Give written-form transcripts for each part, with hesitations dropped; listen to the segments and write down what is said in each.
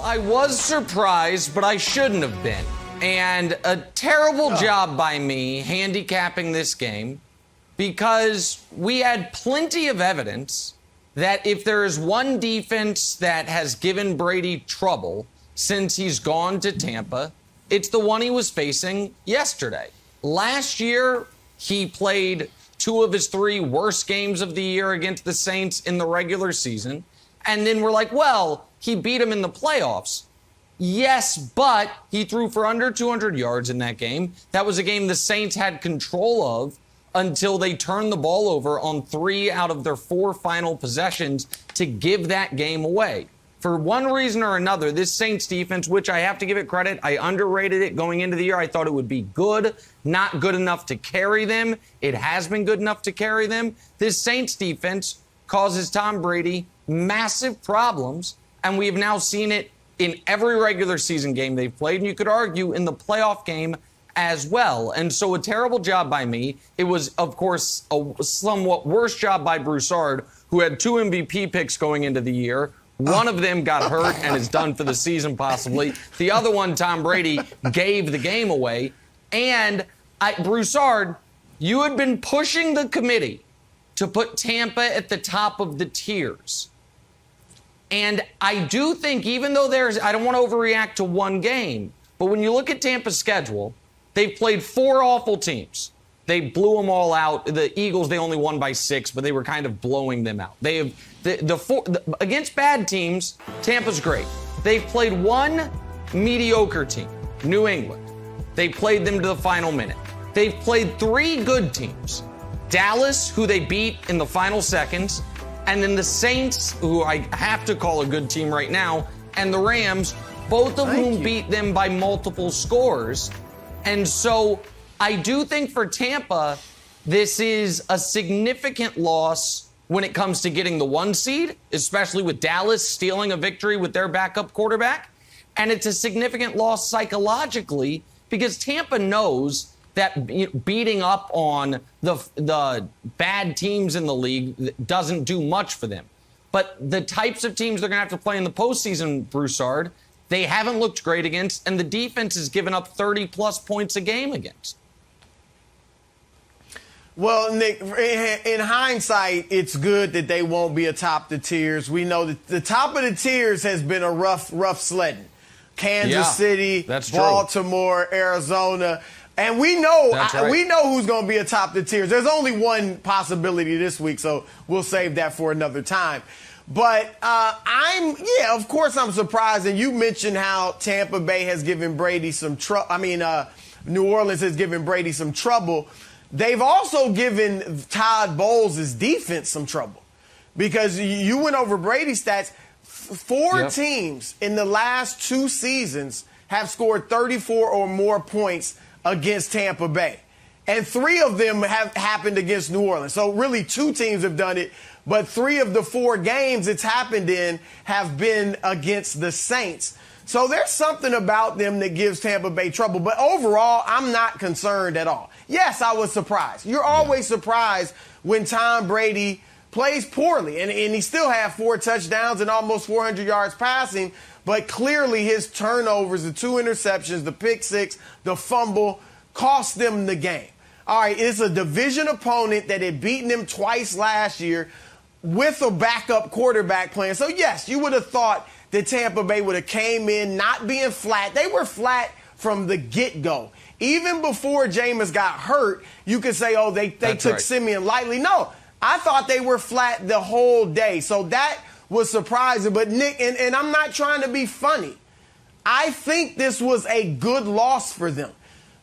I was surprised, but I shouldn't have been. And a terrible job by me handicapping this game, because we had plenty of evidence that if there is one defense that has given Brady trouble since he's gone to Tampa, it's the one he was facing yesterday. Last year, he played 2 of his 3 worst games of the year against the Saints in the regular season. And then we're like, well, he beat him in the playoffs. Yes, but he threw for under 200 yards in that game. That was a game the Saints had control of until they turned the ball over on 3 out of their 4 final possessions to give that game away. For one reason or another, this Saints defense, which I have to give it credit, I underrated it going into the year. I thought it would be good, not good enough to carry them. It has been good enough to carry them. This Saints defense causes Tom Brady massive problems, and we have now seen it in every regular season game they've played, and you could argue in the playoff game as well. And so a terrible job by me. It was, of course, a somewhat worse job by Broussard, who had 2 MVP picks going into the year. One of them got hurt and is done for the season, possibly. The other one, Tom Brady, gave the game away. And Broussard, you had been pushing the committee to put Tampa at the top of the tiers. And I do think, even though I don't want to overreact to one game, but when you look at Tampa's schedule, they've played 4 awful teams. They blew them all out. The Eagles, they only won by 6, but they were kind of blowing them out. They have against bad teams, Tampa's great. They've played 1 mediocre team, New England. They played them to the final minute. They've played 3 good teams, Dallas, who they beat in the final seconds, and then the Saints, who I have to call a good team right now, and the Rams, both of whom beat them by multiple scores. And so I do think for Tampa, this is a significant loss when it comes to getting the 1 seed, especially with Dallas stealing a victory with their backup quarterback. And it's a significant loss psychologically because Tampa knows that beating up on the bad teams in the league doesn't do much for them. But the types of teams they're going to have to play in the postseason, Broussard, they haven't looked great against, and the defense has given up 30-plus points a game against. Well, Nick, in hindsight, it's good that they won't be atop the tiers. We know that the top of the tiers has been a rough sledding. Kansas City, Baltimore, Arizona. And we know we know who's going to be atop the tiers. There's only one possibility this week, so we'll save that for another time. But of course I'm surprised. And you mentioned how Tampa Bay has given Brady some trouble. New Orleans has given Brady some trouble. They've also given Todd Bowles' defense some trouble because you went over Brady's stats. 4 teams in the last 2 seasons have scored 34 or more points against Tampa Bay. And 3 of them have happened against New Orleans. So really 2 teams have done it, but 3 of the 4 games it's happened in have been against the Saints. So there's something about them that gives Tampa Bay trouble. But overall, I'm not concerned at all. Yes, I was surprised. You're always surprised when Tom Brady plays poorly. And he still had 4 touchdowns and almost 400 yards passing. But clearly his turnovers, the 2 interceptions, the pick 6, the fumble, cost them the game. All right, it's a division opponent that had beaten them twice last year with a backup quarterback playing. So, yes, you would have thought that Tampa Bay would have came in not being flat. They were flat from the get-go. Even before Jameis got hurt, you could say, oh, they took Simeon lightly. No, I thought they were flat the whole day. So that was surprising. But, Nick, and I'm not trying to be funny, I think this was a good loss for them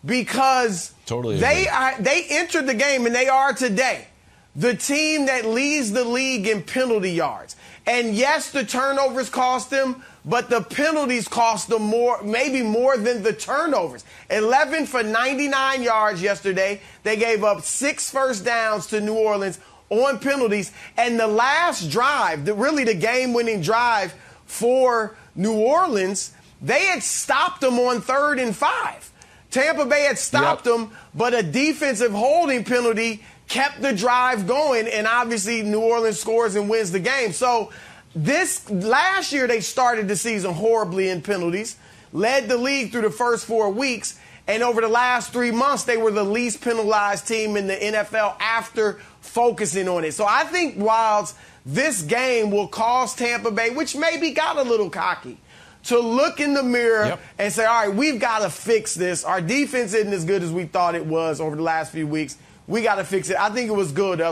because they entered the game, and they are today, the team that leads the league in penalty yards. And yes, the turnovers cost them, but the penalties cost them more, maybe more than the turnovers. 11 for 99 yards yesterday. They gave up 6 first downs to New Orleans on penalties. And the last drive, the game-winning drive for New Orleans, they had stopped them on 3rd and 5. Tampa Bay had stopped them, but a defensive holding penalty kept the drive going, and obviously New Orleans scores and wins the game. So This last year, they started the season horribly in penalties, led the league through the first 4 weeks, and over the last 3 months, they were the least penalized team in the NFL after focusing on it. So I think, Wilds, this game will cause Tampa Bay, which maybe got a little cocky, to look in the mirror and say, all right, we've got to fix this. Our defense isn't as good as we thought it was over the last few weeks. We got to fix it. I think it was good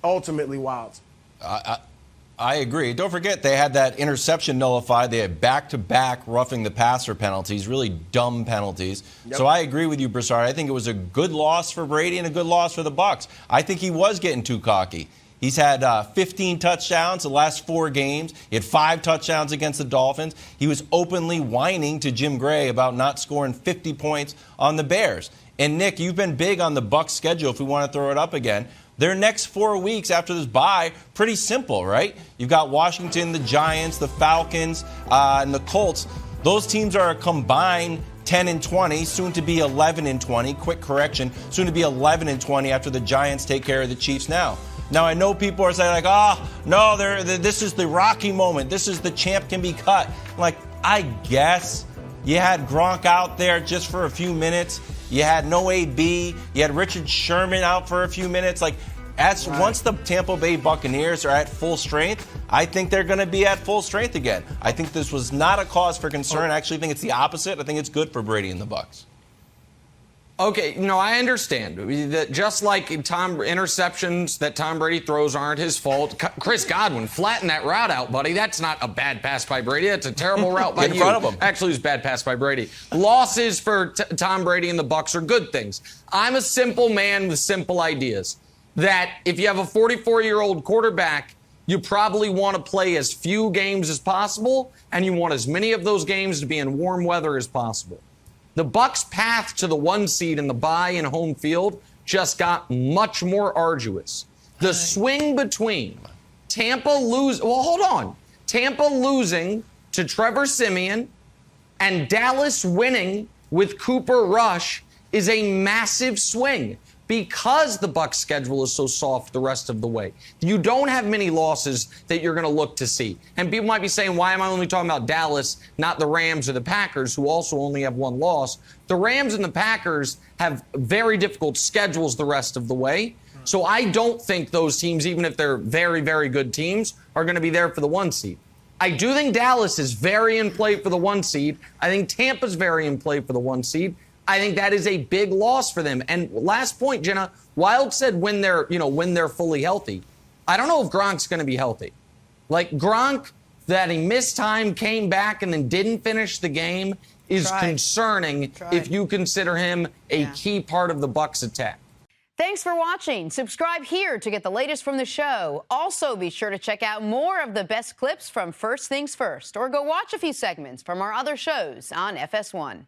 ultimately, Wilds. I agree. Don't forget, they had that interception nullified. They had back-to-back roughing the passer penalties, really dumb penalties. So I agree with you, Broussard. I think it was a good loss for Brady and a good loss for the Bucs. I think he was getting too cocky. He's had 15 touchdowns the last 4 games. He had 5 touchdowns against the Dolphins. He was openly whining to Jim Gray about not scoring 50 points on the Bears. And, Nick, you've been big on the Bucs schedule if we want to throw it up again. Their next 4 weeks after this bye, pretty simple, right? You've got Washington, the Giants, the Falcons, and the Colts. Those teams are a combined 10-20, soon to be 11-20. Quick correction, soon to be 11-20 after the Giants take care of the Chiefs now. Now, I know people are saying, like, no, this is the Rocky moment. This is the champ can be cut. Like, I guess you had Gronk out there just for a few minutes. You had no AB. You had Richard Sherman out for a few minutes. Like, once the Tampa Bay Buccaneers are at full strength, I think they're going to be at full strength again. I think this was not a cause for concern. I actually think it's the opposite. I think it's good for Brady and the Bucs. Okay, I understand that just like interceptions that Tom Brady throws aren't his fault. Chris Godwin, flatten that route out, buddy. That's not a bad pass by Brady. That's a terrible route by you. In front of him. Actually, it was a bad pass by Brady. Losses for Tom Brady and the Bucs are good things. I'm a simple man with simple ideas. That if you have a 44-year-old quarterback, you probably want to play as few games as possible, and you want as many of those games to be in warm weather as possible. The Bucs' path to the 1 seed in the bye and home field just got much more arduous. The swing between Tampa losing to Trevor Siemian and Dallas winning with Cooper Rush is a massive swing because the Bucs' schedule is so soft the rest of the way. You don't have many losses that you're going to look to see. And people might be saying, why am I only talking about Dallas, not the Rams or the Packers, who also only have 1 loss? The Rams and the Packers have very difficult schedules the rest of the way. So I don't think those teams, even if they're very, very good teams, are going to be there for the 1 seed. I do think Dallas is very in play for the 1 seed. I think Tampa's very in play for the 1 seed. I think that is a big loss for them. And last point, Jenna, Wild said when they're fully healthy. I don't know if Gronk's going to be healthy. Like Gronk, that he missed time, came back, and then didn't finish the game is concerning if you consider him a key part of the Bucs attack. Thanks for watching. Subscribe here to get the latest from the show. Also, be sure to check out more of the best clips from First Things First, or go watch a few segments from our other shows on FS1.